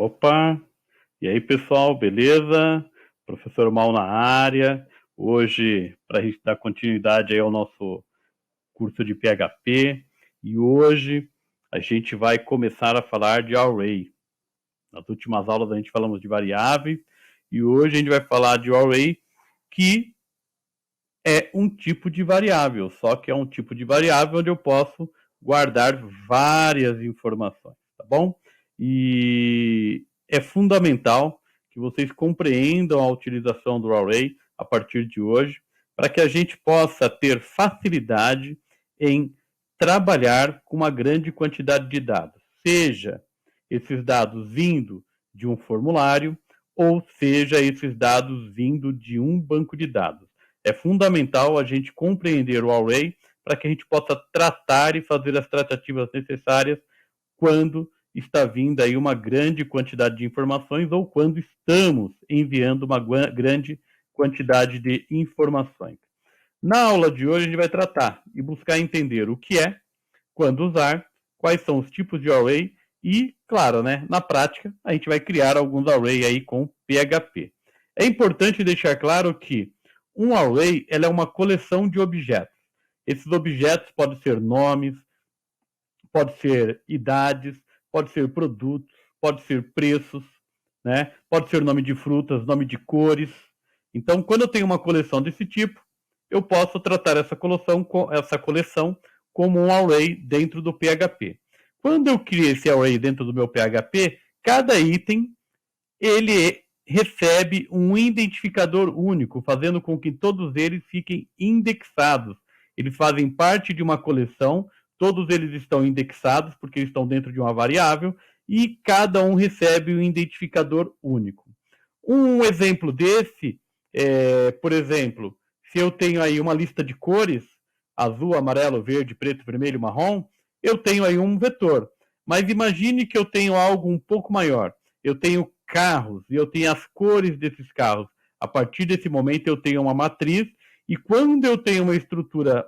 Opa! E aí, pessoal, beleza? Professor Mal na área. Hoje, para a gente dar continuidade aí ao nosso curso de PHP, e hoje a gente vai começar a falar de array. Nas últimas aulas a gente falamos de variáveis, e hoje a gente vai falar de array, que é um tipo de variável, só que é um tipo de variável onde eu posso guardar várias informações, tá bom? E é fundamental que vocês compreendam a utilização do array a partir de hoje, para que a gente possa ter facilidade em trabalhar com uma grande quantidade de dados, seja esses dados vindo de um formulário, ou seja esses dados vindo de um banco de dados. É fundamental a gente compreender o array para que a gente possa tratar e fazer as tratativas necessárias quando está vindo aí uma grande quantidade de informações ou quando estamos enviando uma grande quantidade de informações. Na aula de hoje a gente vai tratar e buscar entender o que é, quando usar, quais são os tipos de array e, claro, né, na prática a gente vai criar alguns array aí com PHP. É importante deixar claro que um array ela é uma coleção de objetos. Esses objetos podem ser nomes, pode ser idades, pode ser produtos, pode ser preços, né? Pode ser nome de frutas, nome de cores. Então, quando eu tenho uma coleção desse tipo, eu posso tratar essa coleção como um array dentro do PHP. Quando eu crio esse array dentro do meu PHP, cada item ele recebe um identificador único, fazendo com que todos eles fiquem indexados. Eles fazem parte de uma coleção, todos eles estão indexados porque estão dentro de uma variável e cada um recebe um identificador único. Um exemplo desse é, por exemplo, se eu tenho aí uma lista de cores, azul, amarelo, verde, preto, vermelho, marrom, eu tenho aí um vetor. Mas imagine que eu tenho algo um pouco maior. Eu tenho carros e eu tenho as cores desses carros. A partir desse momento eu tenho uma matriz e quando eu tenho uma estrutura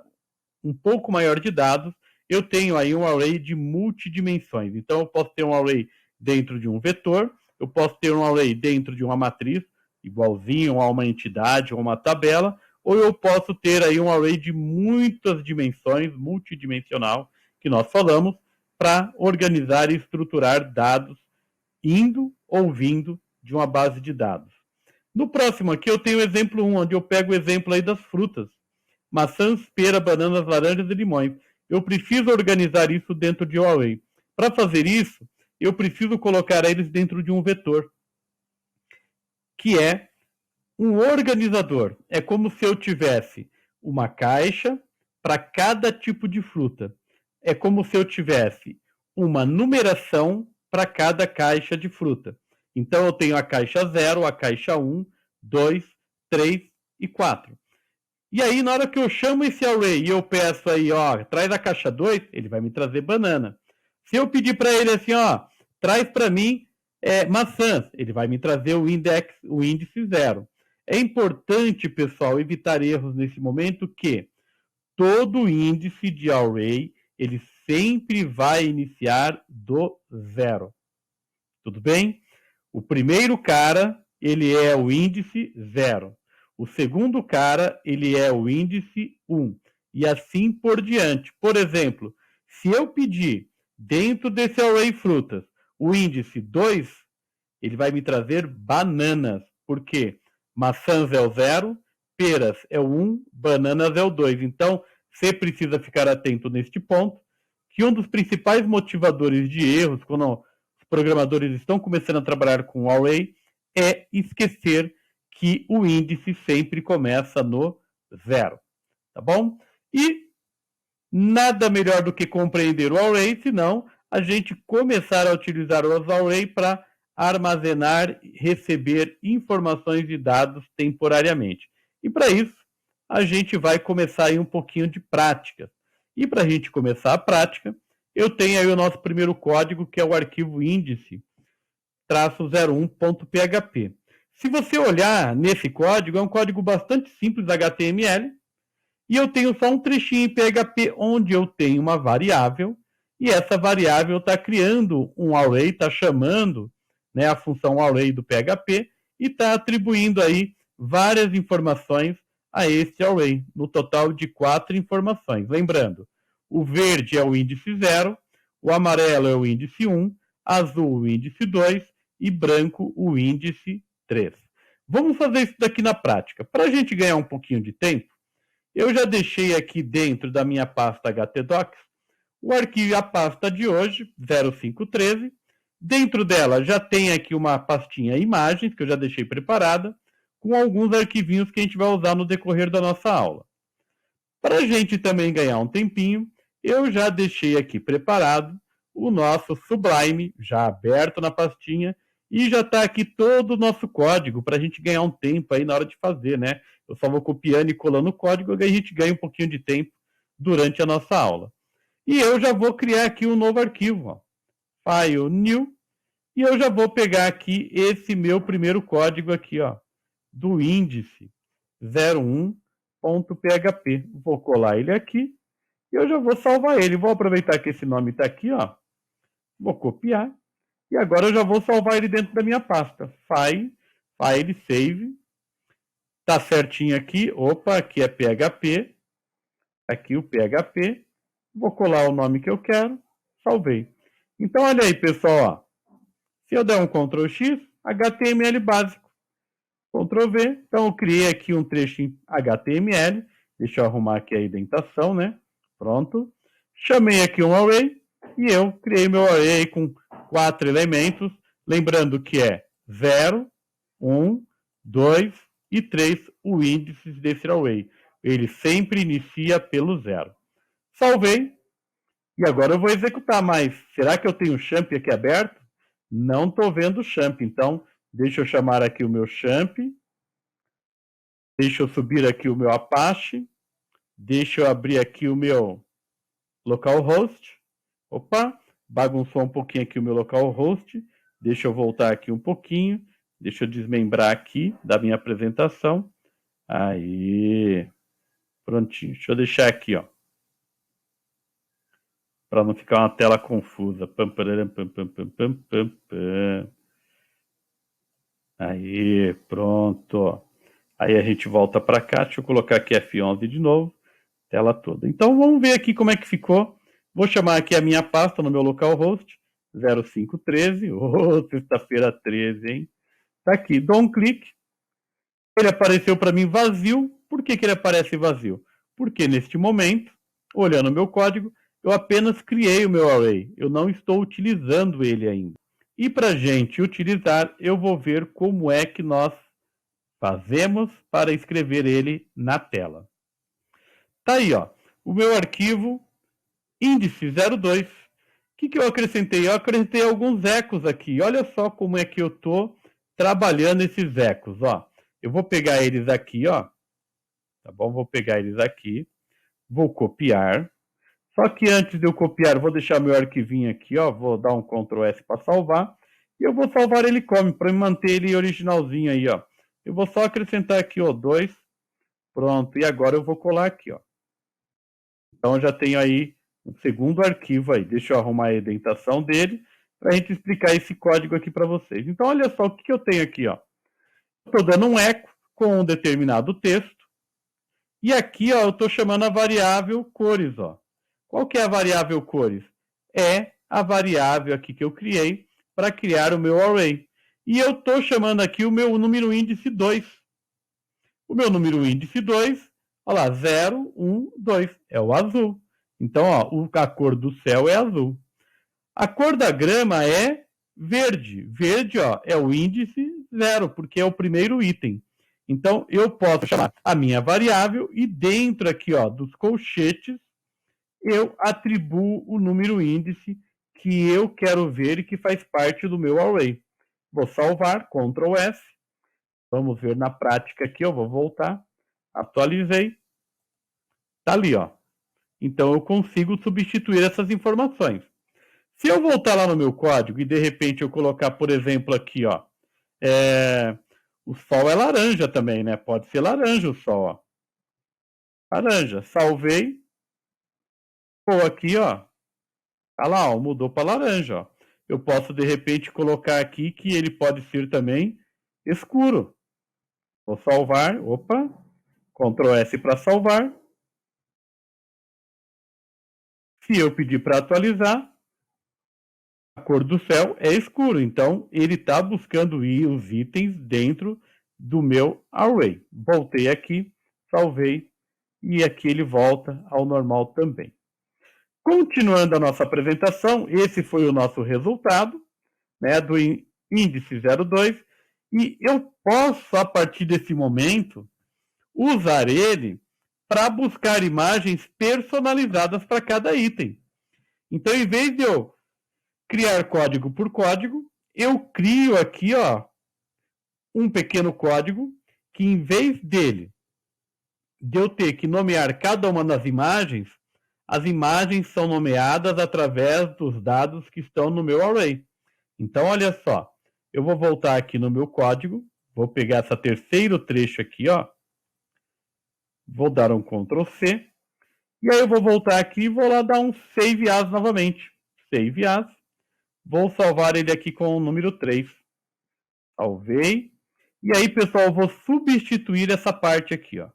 um pouco maior de dados, eu tenho aí um array de multidimensões. Então eu posso ter um array dentro de um vetor, eu posso ter um array dentro de uma matriz, igualzinho a uma entidade ou uma tabela, ou eu posso ter aí um array de muitas dimensões, multidimensional, que nós falamos, para organizar e estruturar dados indo ou vindo de uma base de dados. No próximo aqui eu tenho o exemplo 1, onde eu pego o exemplo aí das frutas. Maçãs, pera, bananas, laranjas e limões. Eu preciso organizar isso dentro de um array. Para fazer isso, eu preciso colocar eles dentro de um vetor, que é um organizador. É como se eu tivesse uma caixa para cada tipo de fruta. É como se eu tivesse uma numeração para cada caixa de fruta. Então eu tenho a caixa 0, a caixa 1, 2, 3 e 4. E aí, na hora que eu chamo esse array e eu peço aí, ó, traz a caixa 2, ele vai me trazer banana. Se eu pedir para ele assim, ó, traz para mim maçãs, ele vai me trazer o índice 0. É importante, pessoal, evitar erros nesse momento que todo índice de array, ele sempre vai iniciar do 0. Tudo bem? O primeiro cara, ele é o índice 0. O segundo cara, ele é o índice 1. E assim por diante. Por exemplo, se eu pedir dentro desse array frutas o índice 2, ele vai me trazer bananas. Por quê? Maçãs é o 0, peras é o 1, bananas é o 2. Então, você precisa ficar atento neste ponto, que um dos principais motivadores de erros, quando os programadores estão começando a trabalhar com o array, é esquecer que o índice sempre começa no 0. Tá bom? E nada melhor do que compreender o array, senão a gente começar a utilizar os array para armazenar e receber informações e dados temporariamente. E para isso, a gente vai começar aí um pouquinho de prática. E para a gente começar a prática, eu tenho aí o nosso primeiro código, que é o arquivo índice-01.php. Se você olhar nesse código, é um código bastante simples HTML, e eu tenho só um trechinho em PHP onde eu tenho uma variável, e essa variável está criando um array, está chamando, né, a função array do PHP e está atribuindo aí várias informações a este array, no total de 4 informações. Lembrando, o verde é o índice 0, o amarelo é o índice 1, azul o índice 2 e branco o índice 3. Vamos fazer isso daqui na prática. Para a gente ganhar um pouquinho de tempo, eu já deixei aqui dentro da minha pasta htdocs o arquivo, a pasta de hoje, 0513. Dentro dela já tem aqui uma pastinha imagens, que eu já deixei preparada, com alguns arquivinhos que a gente vai usar no decorrer da nossa aula. Para a gente também ganhar um tempinho, eu já deixei aqui preparado o nosso Sublime, já aberto na pastinha, e já está aqui todo o nosso código para a gente ganhar um tempo aí na hora de fazer, né? Eu só vou copiando e colando o código, e a gente ganha um pouquinho de tempo durante a nossa aula. E eu já vou criar aqui um novo arquivo, ó. File New, e eu já vou pegar aqui esse meu primeiro código aqui, ó, do índice 01.php. Vou colar ele aqui e eu já vou salvar ele. Vou aproveitar que esse nome está aqui, ó. Vou copiar e agora eu já vou salvar ele dentro da minha pasta. File, Save. Tá certinho aqui. Opa, aqui é PHP. Aqui o PHP. Vou colar o nome que eu quero. Salvei. Então, olha aí, pessoal, ó. Se eu der um Ctrl X, HTML básico. Ctrl V. Então, eu criei aqui um trecho em HTML. Deixa eu arrumar aqui a indentação, né? Pronto. Chamei aqui um array e eu criei meu array com 4 elementos. Lembrando que é 0, 1, 2 e 3 o índice desse array. Ele sempre inicia pelo 0. Salvei. E agora eu vou executar, mas será que eu tenho o champ aqui aberto? Não estou vendo o champ, então deixa eu chamar aqui o meu champ. Deixa eu subir aqui o meu Apache. Deixa eu abrir aqui o meu localhost. Opa, bagunçou um pouquinho aqui o meu localhost. Deixa eu voltar aqui um pouquinho. Deixa eu desmembrar aqui da minha apresentação. Aí, prontinho. Deixa eu deixar aqui, ó, para não ficar uma tela confusa. Aí, pronto. Aí a gente volta para cá. Deixa eu colocar aqui F11 de novo. Tela toda. Então vamos ver aqui como é que ficou. Vou chamar aqui a minha pasta no meu localhost. 0513. Sexta-feira 13, hein? Tá aqui. Dou um clique. Ele apareceu para mim vazio. Por que ele aparece vazio? Porque neste momento, olhando o meu código, eu apenas criei o meu array. Eu não estou utilizando ele ainda. E para a gente utilizar, eu vou ver como é que nós fazemos para escrever ele na tela. Tá aí, ó, o meu arquivo índice 02. O que eu acrescentei? Eu acrescentei alguns ecos aqui. Olha só como é que eu estou trabalhando esses ecos, ó. Eu vou pegar eles aqui, ó. Tá bom? Vou pegar eles aqui. Vou copiar. Só que antes de eu copiar, vou deixar meu arquivinho aqui, ó. Vou dar um Ctrl S para salvar. E eu vou salvar ele como? Para manter ele originalzinho aí, ó. Eu vou só acrescentar aqui, ó, 2. Pronto. E agora eu vou colar aqui, ó. Então eu já tenho aí um segundo arquivo aí. Deixa eu arrumar a indentação dele para a gente explicar esse código aqui para vocês. Então olha só o que eu tenho aqui, ó. Estou dando um eco com um determinado texto. E aqui, ó, eu estou chamando a variável cores, ó. Qual que é a variável cores? É a variável aqui que eu criei para criar o meu array. E eu estou chamando aqui o meu número índice 2. O meu número índice 2, olha lá, 0, 1, 2, é o azul. Então, ó, a cor do céu é azul. A cor da grama é verde. Verde, ó, é o índice 0, porque é o primeiro item. Então, eu posso chamar a minha variável e dentro aqui, ó, dos colchetes, eu atribuo o número índice que eu quero ver e que faz parte do meu array. Vou salvar, Ctrl S. Vamos ver na prática aqui, eu vou voltar. Atualizei. Tá ali, ó. Então eu consigo substituir essas informações. Se eu voltar lá no meu código e de repente eu colocar, por exemplo, aqui, ó, o sol é laranja também, né? Pode ser laranja o sol, ó. Laranja. Salvei. Pô, aqui, ó. Tá lá, ó, mudou para laranja, ó. eu posso, de repente, colocar aqui que ele pode ser também escuro. Vou salvar, opa, Ctrl S para salvar. Se eu pedir para atualizar, a cor do céu é escuro, então ele está buscando os itens dentro do meu array. Voltei aqui, salvei, e aqui ele volta ao normal também. Continuando a nossa apresentação, esse foi o nosso resultado, né, do índice 02, e eu posso, a partir desse momento, usar ele para buscar imagens personalizadas para cada item. Então, em vez de eu criar código por código, eu crio aqui, ó, um pequeno código que, em vez de eu ter que nomear cada uma das imagens, as imagens são nomeadas através dos dados que estão no meu array. Então, olha só, eu vou voltar aqui no meu código, vou pegar esse terceiro trecho aqui, ó, vou dar um Ctrl C, e aí eu vou voltar aqui e vou lá dar um Save As novamente. Save As. Vou salvar ele aqui com o número 3. Salvei. E aí, pessoal, eu vou substituir essa parte aqui, ó.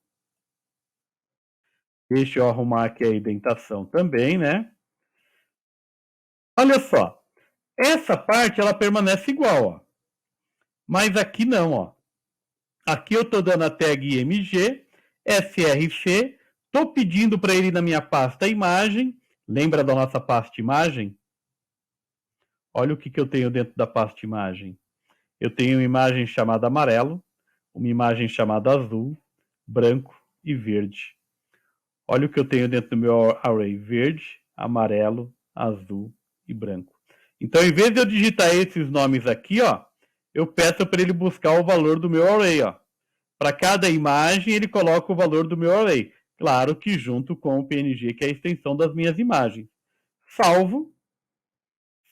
Deixa eu arrumar aqui a indentação também, né? Olha só. Essa parte, ela permanece igual, ó. Mas aqui não, ó. Aqui eu estou dando a tag img, src, estou pedindo para ele na minha pasta imagem. Lembra da nossa pasta imagem? Olha o que eu tenho dentro da pasta imagem. Eu tenho uma imagem chamada amarelo, uma imagem chamada azul, branco e verde. Olha o que eu tenho dentro do meu array: verde, amarelo, azul e branco. Então, em vez de eu digitar esses nomes aqui, ó, eu peço para ele buscar o valor do meu array. Para cada imagem, ele coloca o valor do meu array. Claro que junto com o PNG, que é a extensão das minhas imagens. Salvo.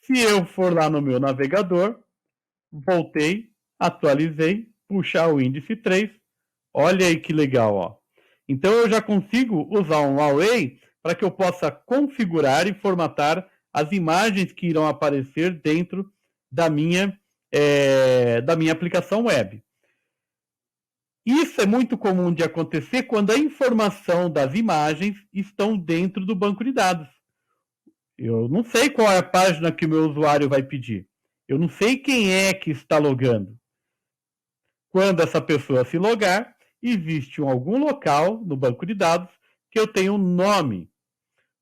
Se eu for lá no meu navegador, voltei, atualizei, puxar o índice 3. Olha aí que legal, ó. Então eu já consigo usar um array para que eu possa configurar e formatar as imagens que irão aparecer dentro da minha aplicação web. Isso é muito comum de acontecer quando a informação das imagens estão dentro do banco de dados. Eu não sei qual é a página que o meu usuário vai pedir. Eu não sei quem é que está logando. Quando essa pessoa se logar, existe algum local no banco de dados que eu tenho o nome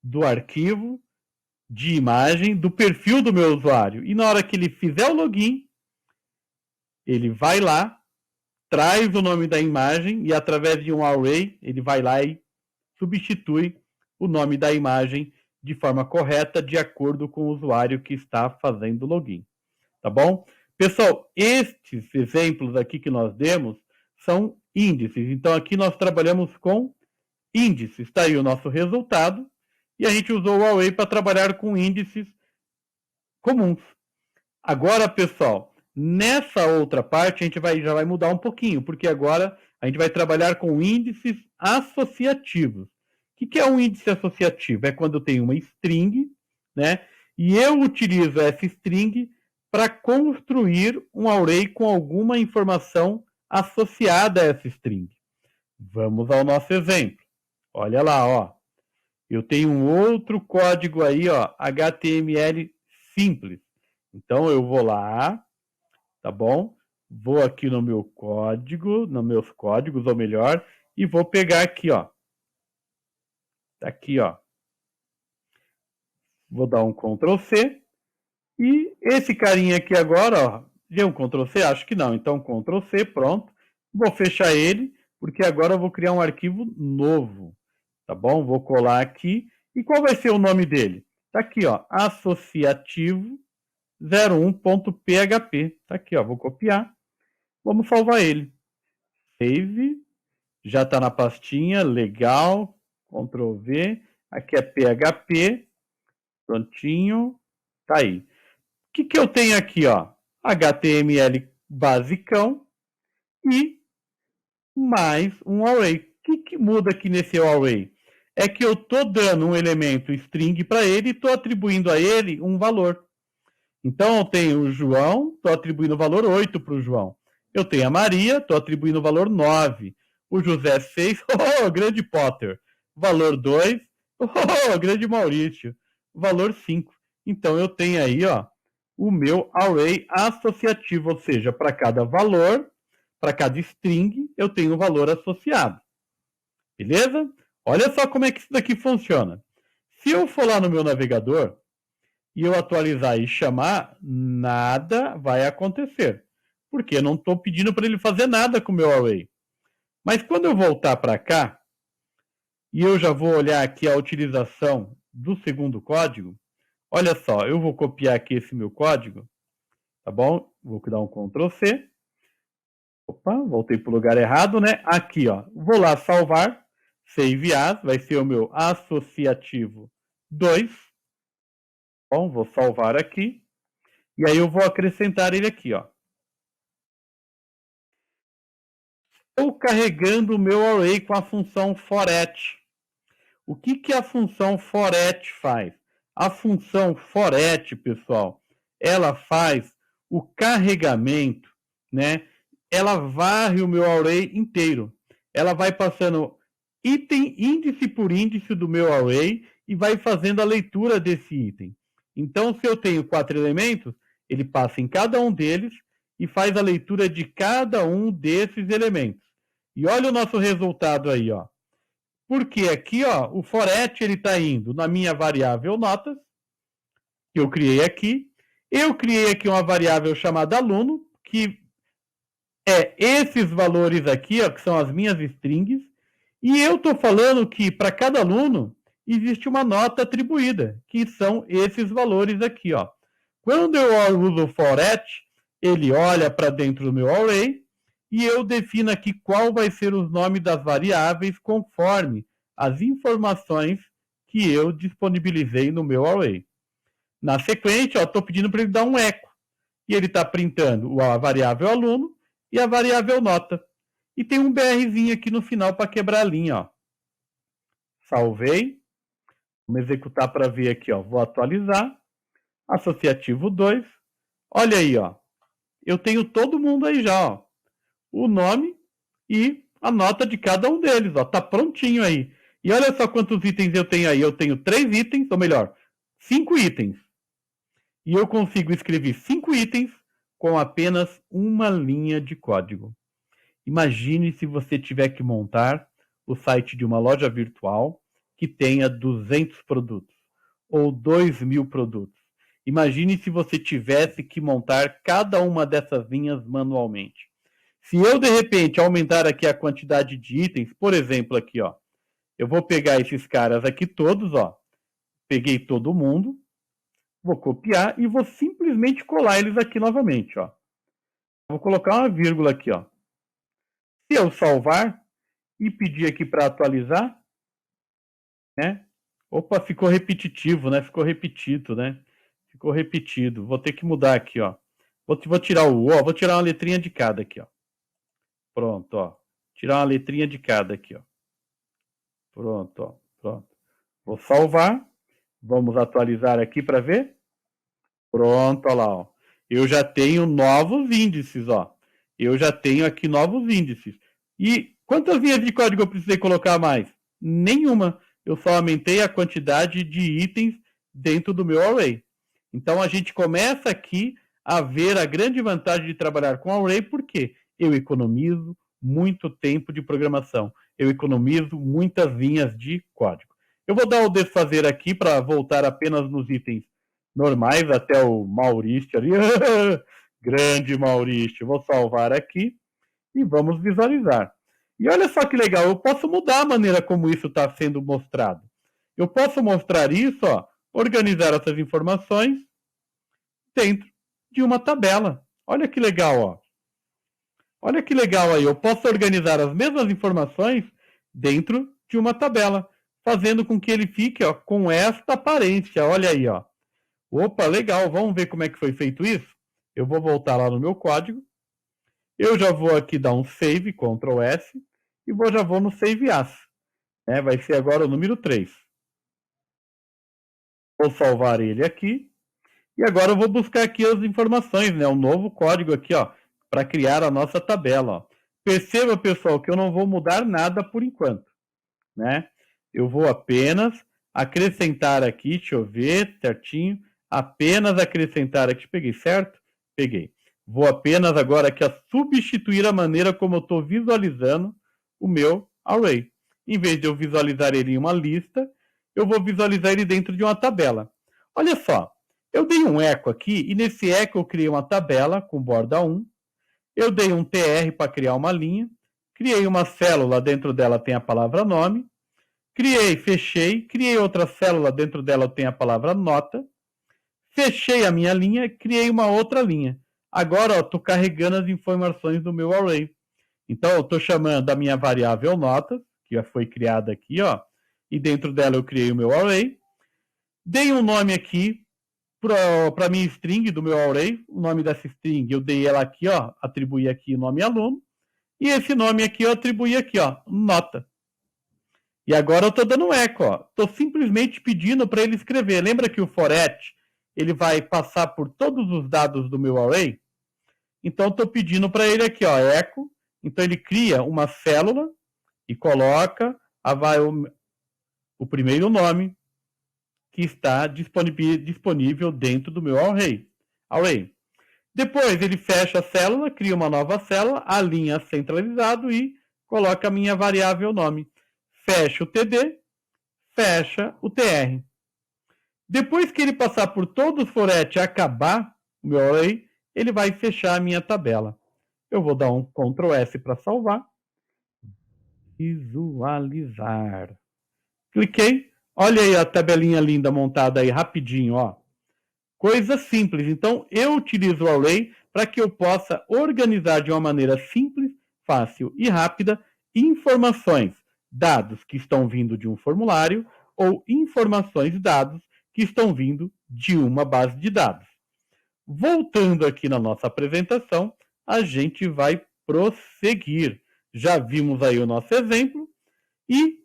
do arquivo de imagem do perfil do meu usuário. E na hora que ele fizer o login, ele vai lá, traz o nome da imagem e através de um array, ele vai lá e substitui o nome da imagem de forma correta, de acordo com o usuário que está fazendo o login. Tá bom? Pessoal, estes exemplos aqui que nós demos são índices. Então, aqui nós trabalhamos com índices. Está aí o nosso resultado. E a gente usou o array para trabalhar com índices comuns. Agora, pessoal, nessa outra parte, a gente já vai mudar um pouquinho, porque agora a gente vai trabalhar com índices associativos. O que é um índice associativo? É quando eu tenho uma string, né? E eu utilizo essa string para construir um array com alguma informação associada a essa string. Vamos ao nosso exemplo. Olha lá, ó. Eu tenho um outro código aí, ó, HTML simples. Então eu vou lá, tá bom? Vou aqui no meu código, nos meus códigos, ou melhor, e vou pegar aqui, ó. Tá aqui, ó. Vou dar um Ctrl C. E esse carinha aqui agora, ó, deu um Ctrl C? Acho que não. Então, Ctrl C, pronto. Vou fechar ele, porque agora eu vou criar um arquivo novo. Tá bom? Vou colar aqui. E qual vai ser o nome dele? Tá aqui, ó, associativo 01.php. Tá aqui, ó, vou copiar. Vamos salvar ele. Save. Já está na pastinha, legal. Ctrl V. Aqui é PHP. Prontinho. Tá aí. O que eu tenho aqui, ó? HTML basicão e mais um array. O que muda aqui nesse array? É que eu estou dando um elemento string para ele e estou atribuindo a ele um valor. Então, eu tenho o João, estou atribuindo o valor 8 para o João. Eu tenho a Maria, estou atribuindo o valor 9. O José 6, oh, grande Potter. Valor 2, oh, grande Maurício. Valor 5. Então, eu tenho aí, ó, o meu array associativo, ou seja, para cada valor, para cada string, eu tenho um valor associado. Beleza? Olha só como é que isso daqui funciona. Se eu for lá no meu navegador e eu atualizar e chamar, nada vai acontecer. Porque eu não estou pedindo para ele fazer nada com o meu array. Mas quando eu voltar para cá, e eu já vou olhar aqui a utilização do segundo código, olha só, eu vou copiar aqui esse meu código, tá bom? Vou dar um Ctrl C. Opa, voltei para o lugar errado, né? Aqui, ó, vou lá salvar, save as, vai ser o meu associativo 2. Bom, vou salvar aqui. E aí eu vou acrescentar ele aqui, ó. Estou carregando o meu array com a função forAt. O que a função forAt faz? A função forAt, pessoal, ela faz o carregamento, né? Ela varre o meu array inteiro. Ela vai passando item, índice por índice do meu array e vai fazendo a leitura desse item. Então, se eu tenho 4 elementos, ele passa em cada um deles e faz a leitura de cada um desses elementos. E olha o nosso resultado aí, ó. Porque aqui, ó, o forAt ele está indo na minha variável notas, que eu criei aqui. Eu criei aqui uma variável chamada aluno, que é esses valores aqui, ó, que são as minhas strings. E eu estou falando que para cada aluno existe uma nota atribuída, que são esses valores aqui, ó. Quando eu uso o forAt, ele olha para dentro do meu array e eu defino aqui qual vai ser os nomes das variáveis conforme as informações que eu disponibilizei no meu array. Na sequência, estou pedindo para ele dar um eco. E ele está printando a variável aluno e a variável nota. E tem um BRzinho aqui no final para quebrar a linha, ó. Salvei. Vamos executar para ver aqui, ó. Vou atualizar. Associativo 2. Olha aí, ó. Eu tenho todo mundo aí já, ó. O nome e a nota de cada um deles, ó. Tá prontinho aí. E olha só quantos itens eu tenho aí. Eu tenho 3 itens, ou melhor, 5 itens. E eu consigo escrever 5 itens com apenas uma linha de código. Imagine se você tiver que montar o site de uma loja virtual que tenha 200 produtos ou 2.000 produtos. Imagine se você tivesse que montar cada uma dessas linhas manualmente. Se eu, de repente, aumentar aqui a quantidade de itens, por exemplo, aqui, ó, eu vou pegar esses caras aqui todos, ó, peguei todo mundo, vou copiar e vou simplesmente colar eles aqui novamente, ó. Vou colocar uma vírgula aqui, ó. Se eu salvar e pedir aqui para atualizar, né? Opa, ficou repetitivo, né? Ficou repetido, né? Ficou repetido. Vou ter que mudar aqui, ó. Vou tirar o O, vou tirar uma letrinha de cada aqui, ó. Pronto, ó. Tirar uma letrinha de cada aqui, ó. Pronto, ó. Pronto. Vou salvar. Vamos atualizar aqui para ver. Pronto, olha lá, ó. Eu já tenho novos índices, ó. Eu já tenho aqui novos índices. E quantas linhas de código eu precisei colocar mais? Nenhuma. Eu só aumentei a quantidade de itens dentro do meu array. Então a gente começa aqui a ver a grande vantagem de trabalhar com array, porque eu economizo muito tempo de programação. Eu economizo muitas linhas de código. Eu vou dar o desfazer aqui para voltar apenas nos itens normais, até o Maurício ali. Grande Maurício. Vou salvar aqui e vamos visualizar. E olha só que legal, eu posso mudar a maneira como isso está sendo mostrado. Eu posso mostrar isso, ó, organizar essas informações dentro de uma tabela. Olha que legal, ó. Olha que legal aí, eu posso organizar as mesmas informações dentro de uma tabela, fazendo com que ele fique, ó, com esta aparência. Olha aí, ó. Opa, legal, vamos ver como é que foi feito isso? Eu vou voltar lá no meu código. Eu já vou aqui dar um save, Ctrl S, e já vou no save as. Vai ser agora o número 3. Vou salvar ele aqui. E agora eu vou buscar aqui as informações, né? Um novo código aqui, ó, para criar a nossa tabela. Ó. Perceba, pessoal, que eu não vou mudar nada por enquanto, né? Eu vou apenas acrescentar aqui, deixa eu ver certinho, apenas acrescentar aqui, peguei certo? Peguei. Vou apenas agora aqui substituir a maneira como eu estou visualizando o meu array. Em vez de eu visualizar ele em uma lista, eu vou visualizar ele dentro de uma tabela. Olha só, eu dei um eco aqui e nesse eco eu criei uma tabela com borda 1. Eu dei um tr para criar uma linha. Criei uma célula, dentro dela tem a palavra nome. Fechei, criei outra célula, dentro dela tem a palavra nota. Fechei a minha linha, criei uma outra linha. Agora estou carregando as informações do meu array. Então eu estou chamando a minha variável nota, que já foi criada aqui, ó, e dentro dela eu criei o meu array. Dei um nome aqui para a minha string do meu array. O nome dessa string eu dei ela aqui, ó, atribuí aqui o nome aluno. E esse nome aqui eu atribuí aqui, ó, nota. E agora eu estou dando um eco, ó. Estou simplesmente pedindo para ele escrever. Lembra que o for ele vai passar por todos os dados do meu array? Então estou pedindo para ele aqui, ó, eco. Então ele cria uma célula e coloca o primeiro nome que está disponível dentro do meu array. Depois ele fecha a célula, cria uma nova célula, alinha centralizado e coloca a minha variável nome. Fecha o TD, fecha o TR. Depois que ele passar por todos os for e acabar o meu array, ele vai fechar a minha tabela. Eu vou dar um Ctrl S para salvar. Visualizar. Cliquei. Olha aí a tabelinha linda montada aí rapidinho, ó. Coisa simples. Então, eu utilizo o array para que eu possa organizar de uma maneira simples, fácil e rápida informações, dados que estão vindo de um formulário ou informações, dados que estão vindo de uma base de dados. Voltando aqui na nossa apresentação, a gente vai prosseguir. Já vimos aí o nosso exemplo e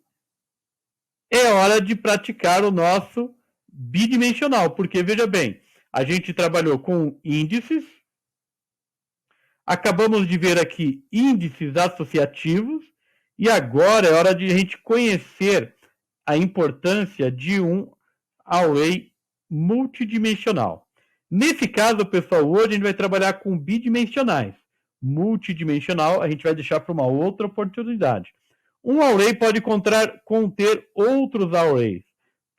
é hora de praticar o nosso bidimensional, porque veja bem, a gente trabalhou com índices, acabamos de ver aqui índices associativos e agora é hora de a gente conhecer a importância de um array multidimensional. Nesse caso, pessoal, hoje a gente vai trabalhar com bidimensionais. Multidimensional a gente vai deixar para uma outra oportunidade. Um array pode conter outros arrays.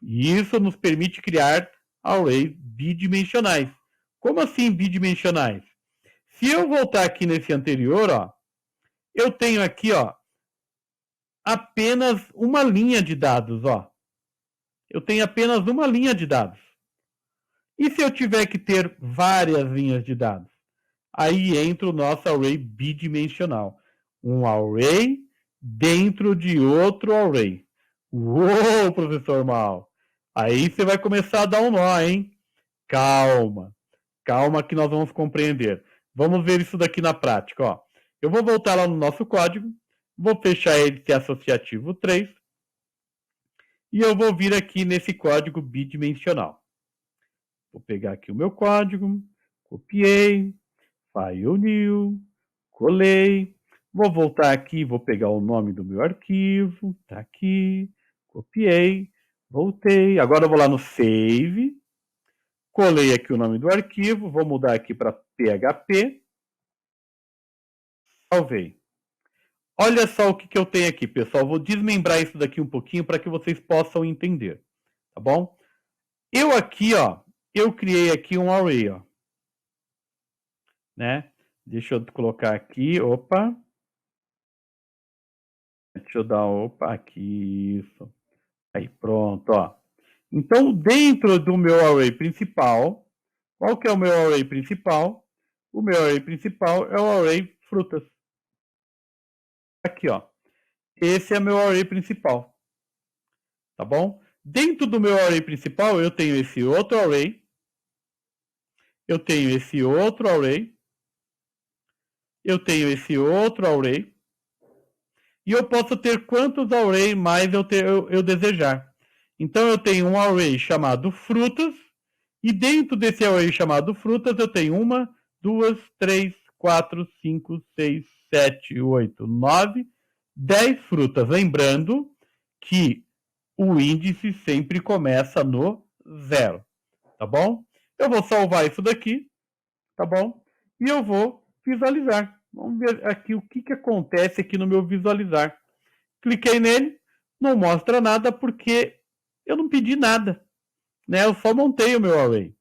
E isso nos permite criar arrays bidimensionais. Como assim bidimensionais? Se eu voltar aqui nesse anterior, ó, eu tenho aqui, ó, apenas uma linha de dados, ó. Eu tenho apenas uma linha de dados. E se eu tiver que ter várias linhas de dados? Aí entra o nosso array bidimensional. Um array dentro de outro array. Uou, professor Mal! Aí você vai começar a dar um nó, hein? Calma. Calma que nós vamos compreender. Vamos ver isso daqui na prática, ó. Eu vou voltar lá no nosso código, vou fechar ele de associativo 3 e eu vou vir aqui nesse código bidimensional. Vou pegar aqui o meu código, copiei, File New, colei, vou voltar aqui, vou pegar o nome do meu arquivo, tá aqui, copiei, voltei, agora eu vou lá no Save, colei aqui o nome do arquivo, vou mudar aqui para PHP, salvei. Olha só o que eu tenho aqui, pessoal, vou desmembrar isso daqui um pouquinho para que vocês possam entender, tá bom? Eu aqui, ó, eu criei aqui um array, ó, né? Deixa eu colocar aqui, opa. Deixa eu dar, opa, aqui, isso. Aí, pronto, ó. Então, dentro do meu array principal, qual que é o meu array principal? O meu array principal é o array frutas. Aqui, ó. Esse é meu array principal. Tá bom? Dentro do meu array principal, eu tenho esse outro array. Eu tenho esse outro array. Eu tenho esse outro array. E eu posso ter quantos arrays mais eu desejar. Então, eu tenho um array chamado frutas E dentro desse array chamado frutas, eu tenho 1, 2, 3, 4, 5, 6, 7, 8, 9, 10 frutas. Lembrando que o índice sempre começa no 0, tá bom? Eu vou salvar isso daqui, tá bom? E eu vou visualizar. Vamos ver aqui o que acontece aqui no meu visualizar. Cliquei nele, não mostra nada porque eu não pedi nada, né? Eu só montei o meu array,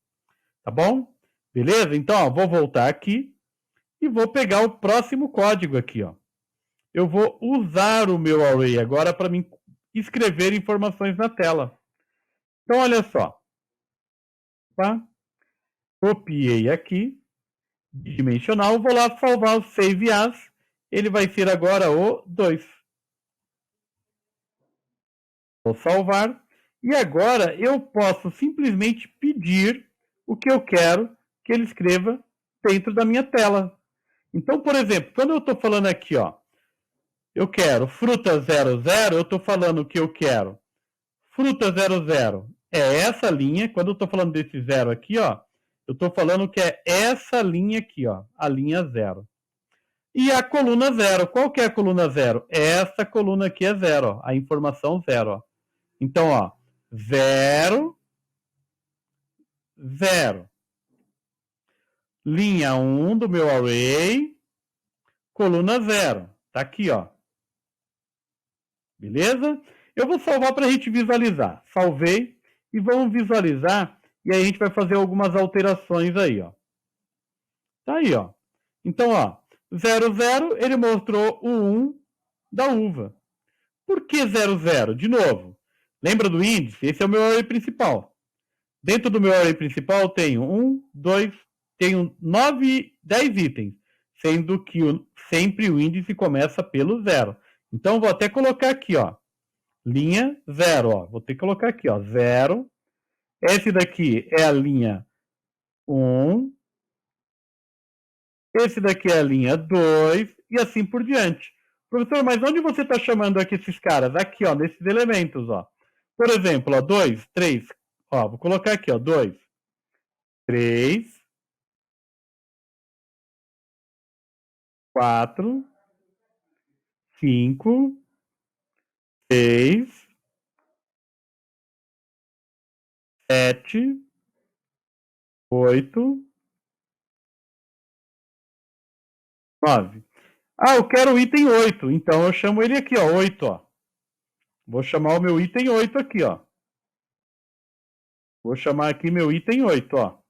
tá bom? Beleza? Então, ó, vou voltar aqui e vou pegar o próximo código aqui, ó. Eu vou usar o meu array agora para mim escrever informações na tela. Então, olha só. Tá? Copiei aqui, bidimensional, vou lá salvar o save as, ele vai ser agora o 2. Vou salvar, e agora eu posso simplesmente pedir o que eu quero que ele escreva dentro da minha tela. Então, por exemplo, quando eu estou falando aqui, ó, eu quero fruta 00, eu estou falando que eu quero fruta 00 é essa linha. Quando eu estou falando desse 0 aqui, ó, eu estou falando que é essa linha aqui, ó, a linha 0. E a coluna 0, qual que é a coluna 0? Essa coluna aqui é 0, ó, a informação 0. Ó. Então, ó, 0, 0. Linha 1 do meu array, coluna 0. Tá aqui, ó. Beleza? Eu vou salvar para a gente visualizar. Salvei e vamos visualizar. E aí a gente vai fazer algumas alterações aí, ó. Tá aí, ó. Então, ó, 00, ele mostrou o 1 da uva. Por que 00? De novo, lembra do índice? Esse é o meu array principal. Dentro do meu array principal eu tenho 1, 2, tenho 9, 10 itens, sendo que sempre o índice começa pelo 0. Então, vou até colocar aqui, ó, linha 0, ó. Vou ter que colocar aqui, ó, 0. Esse daqui é a linha 1. Esse daqui é a linha 2 e assim por diante. Professor, mas onde você está chamando aqui esses caras? Aqui, ó, nesses elementos, ó. Por exemplo, ó, 2, 3, ó, vou colocar aqui, ó, 2, 3, 4, 5, 6, 7, 8, 9. Ah, eu quero o item 8, então eu chamo ele aqui, ó, 8, ó. Vou chamar o meu item 8 aqui, ó. Vou chamar aqui meu item 8, ó.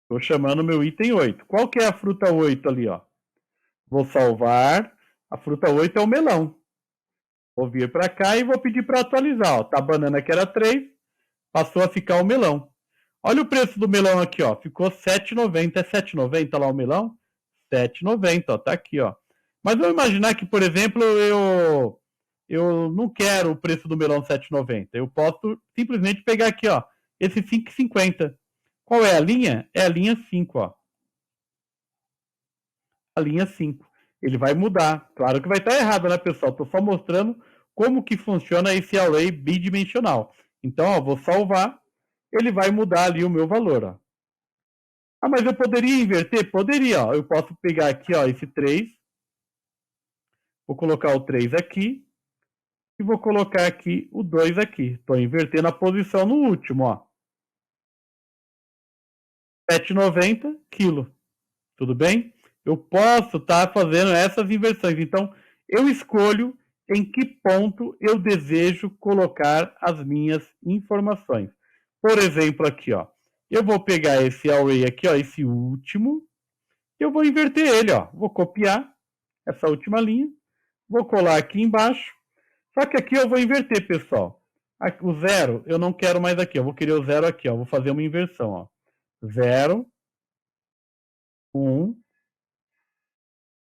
Estou chamando meu item 8. Qual que é a fruta 8 ali, ó? Vou salvar. A fruta 8 é o melão. Vou vir para cá e vou pedir para atualizar, ó. Tá, a banana que era 3, passou a ficar o melão. Olha o preço do melão aqui, ó. Ficou R$ 7,90. É R$ 7,90 lá o melão? R$ 7,90, ó. Tá aqui, ó. Mas vamos imaginar que, por exemplo, eu não quero o preço do melão R$ 7,90. Eu posso simplesmente pegar aqui, ó, esse 5,50. Qual é a linha? É a linha 5, ó. A linha 5. Ele vai mudar. Claro que vai estar errado, né, pessoal? Estou só mostrando como que funciona esse array bidimensional. Então, ó, vou salvar. Ele vai mudar ali o meu valor, ó. Ah, mas eu poderia inverter? Poderia, ó. Eu posso pegar aqui, ó, esse 3. Vou colocar o 3 aqui. E vou colocar aqui o 2 aqui. Estou invertendo a posição no último, ó. 7,90 quilo. Tudo bem? Eu posso estar fazendo essas inversões. Então, eu escolho em que ponto eu desejo colocar as minhas informações. Por exemplo, aqui, ó. Eu vou pegar esse array aqui, ó, esse último. Eu vou inverter ele, ó. Vou copiar essa última linha. Vou colar aqui embaixo. Só que aqui eu vou inverter, pessoal. O 0 eu não quero mais aqui. Eu vou querer o 0 aqui, ó. Vou fazer uma inversão, ó. 0, 1,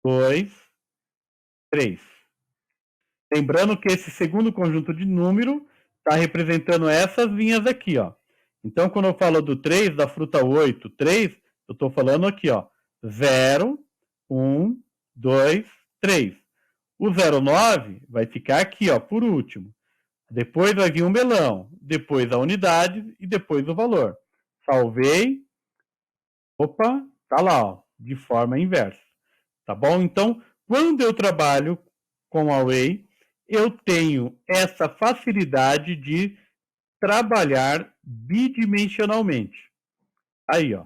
2, 3. Lembrando que esse segundo conjunto de número está representando essas linhas aqui, ó. Então, quando eu falo do 3, da fruta 8, 3, eu estou falando aqui, ó. 0, 1, 2, 3. O 0,9 vai ficar aqui, ó, por último. Depois vai vir o melão, depois a unidade e depois o valor. salvei, opa, tá lá, ó, de forma inversa, tá bom? Então, quando eu trabalho com array, eu tenho essa facilidade de trabalhar bidimensionalmente. Aí, ó,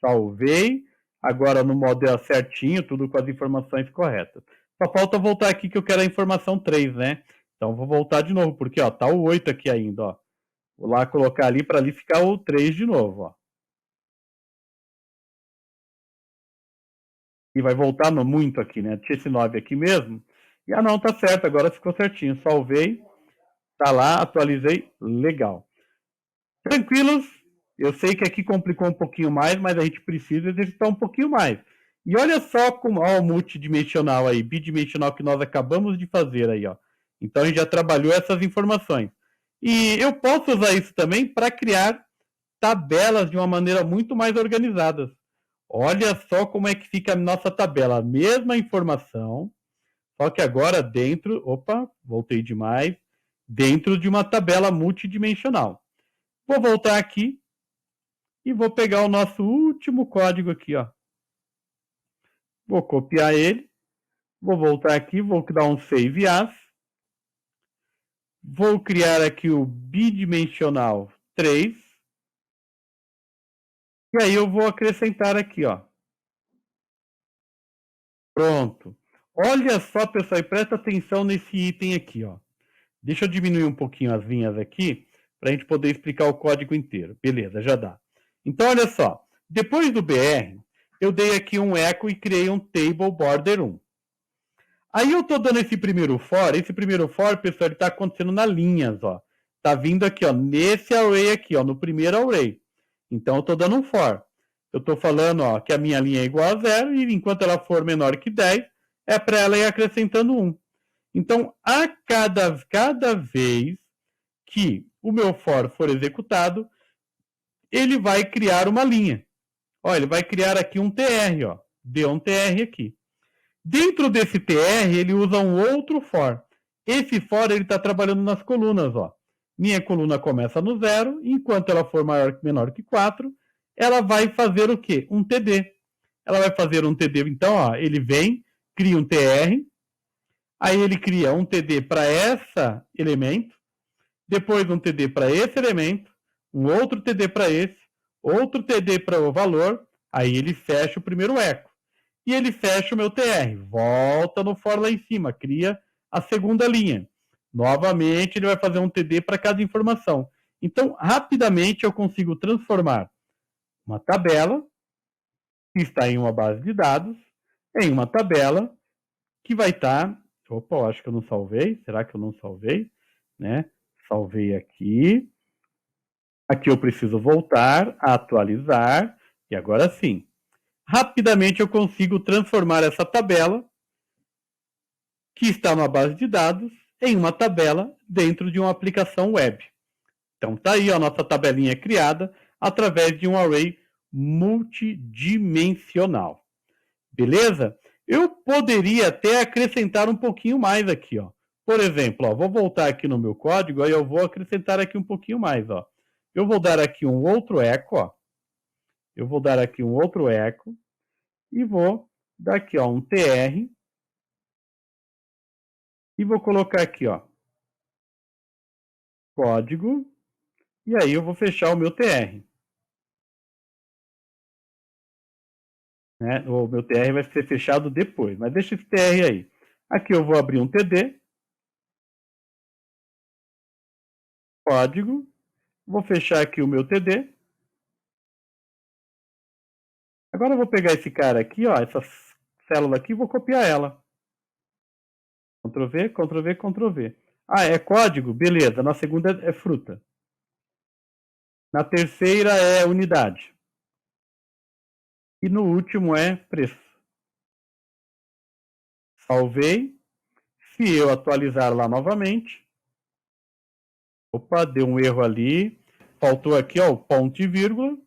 salvei, agora no modelo certinho, tudo com as informações corretas. Só falta voltar aqui que eu quero a informação 3, né? Então, vou voltar de novo, porque, ó, tá o 8 aqui ainda, ó. Vou lá colocar ali para ali ficar o 3 de novo, ó. E vai voltar muito aqui, né? Tinha esse 9 aqui mesmo. E, ah, não, tá certo, agora ficou certinho. Salvei, tá lá, atualizei, legal. Tranquilos, eu sei que aqui complicou um pouquinho mais, mas a gente precisa exercitar um pouquinho mais. E olha só como, ó, o multidimensional aí, bidimensional que nós acabamos de fazer aí, ó. Então a gente já trabalhou essas informações. E eu posso usar isso também para criar tabelas de uma maneira muito mais organizada. Olha só como é que fica a nossa tabela, a mesma informação, só que agora dentro, opa, voltei demais, dentro de uma tabela multidimensional. Vou voltar aqui e vou pegar o nosso último código aqui, ó. Vou copiar ele, vou voltar aqui, vou dar um save as, vou criar aqui o bidimensional 3, e aí eu vou acrescentar aqui, ó. Pronto. Olha só, pessoal, e presta atenção nesse item aqui, ó. Deixa eu diminuir um pouquinho as linhas aqui, para a gente poder explicar o código inteiro. Beleza, já dá. Então, olha só. Depois do BR, eu dei aqui um echo e criei um table border 1. Aí eu estou dando esse primeiro for, pessoal, ele está acontecendo nas linhas, ó. Tá vindo aqui, ó, nesse array aqui, ó, no primeiro array. Então eu estou dando um for. Eu estou falando, ó, que a minha linha é igual a 0 e enquanto ela for menor que 10, é para ela ir acrescentando 1. Então, a cada vez que o meu for for executado, ele vai criar uma linha. Ó, ele vai criar aqui um TR, ó. Deu um TR aqui. Dentro desse TR, ele usa um outro for. Esse for, ele está trabalhando nas colunas, ó. Minha coluna começa no 0, enquanto ela for menor que 4, ela vai fazer o quê? Um TD. Ela vai fazer um TD, então, ó, ele vem, cria um TR, aí ele cria um TD para esse elemento, depois um TD para esse elemento, um outro TD para esse, outro TD para o valor, aí ele fecha o primeiro eco. E ele fecha o meu TR, volta no for lá em cima, cria a segunda linha. Novamente, ele vai fazer um TD para cada informação. Então, rapidamente, eu consigo transformar uma tabela que está em uma base de dados em uma tabela que vai estar... Opa, eu acho que eu não salvei. Será que eu não salvei? Né? Salvei aqui. Aqui eu preciso voltar, atualizar. E agora sim. Rapidamente eu consigo transformar essa tabela que está numa base de dados em uma tabela dentro de uma aplicação web. Então tá aí a nossa tabelinha criada através de um array multidimensional. Beleza? Eu poderia até acrescentar um pouquinho mais aqui, ó. Por exemplo, ó, vou voltar aqui no meu código, aí eu vou acrescentar aqui um pouquinho mais, ó. Eu vou dar aqui um outro eco, ó. Eu vou dar aqui um outro eco e vou dar aqui, ó, um tr e vou colocar aqui, ó, código, e aí eu vou fechar o meu tr. Né? O meu tr vai ser fechado depois, mas deixa esse tr aí. Aqui eu vou abrir um td, código, vou fechar aqui o meu td. Agora eu vou pegar esse cara aqui, ó, essa célula aqui, e vou copiar ela. Ctrl V, Ctrl V, Ctrl V. Ah, é código? Beleza. Na segunda é fruta. Na terceira é unidade. E no último é preço. Salvei. Se eu atualizar lá novamente. Opa, deu um erro ali. Faltou aqui, ó, o ponto e vírgula.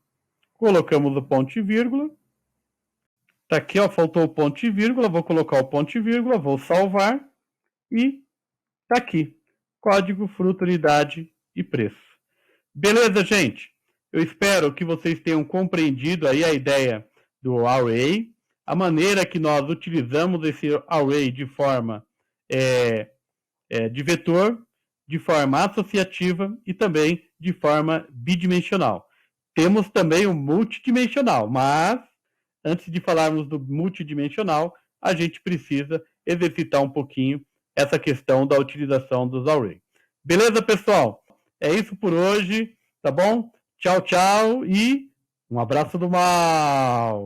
Colocamos o ponto e vírgula. Tá aqui, ó, faltou o ponto e vírgula. Vou colocar o ponto e vírgula, vou salvar. E tá aqui. Código, fruta, unidade e preço. Beleza, gente? Eu espero que vocês tenham compreendido aí a ideia do array, a maneira que nós utilizamos esse array de forma de vetor, de forma associativa e também de forma bidimensional. Temos também o multidimensional, mas antes de falarmos do multidimensional, a gente precisa exercitar um pouquinho essa questão da utilização dos arrays. Beleza, pessoal? É isso por hoje, tá bom? Tchau, tchau e um abraço do mal!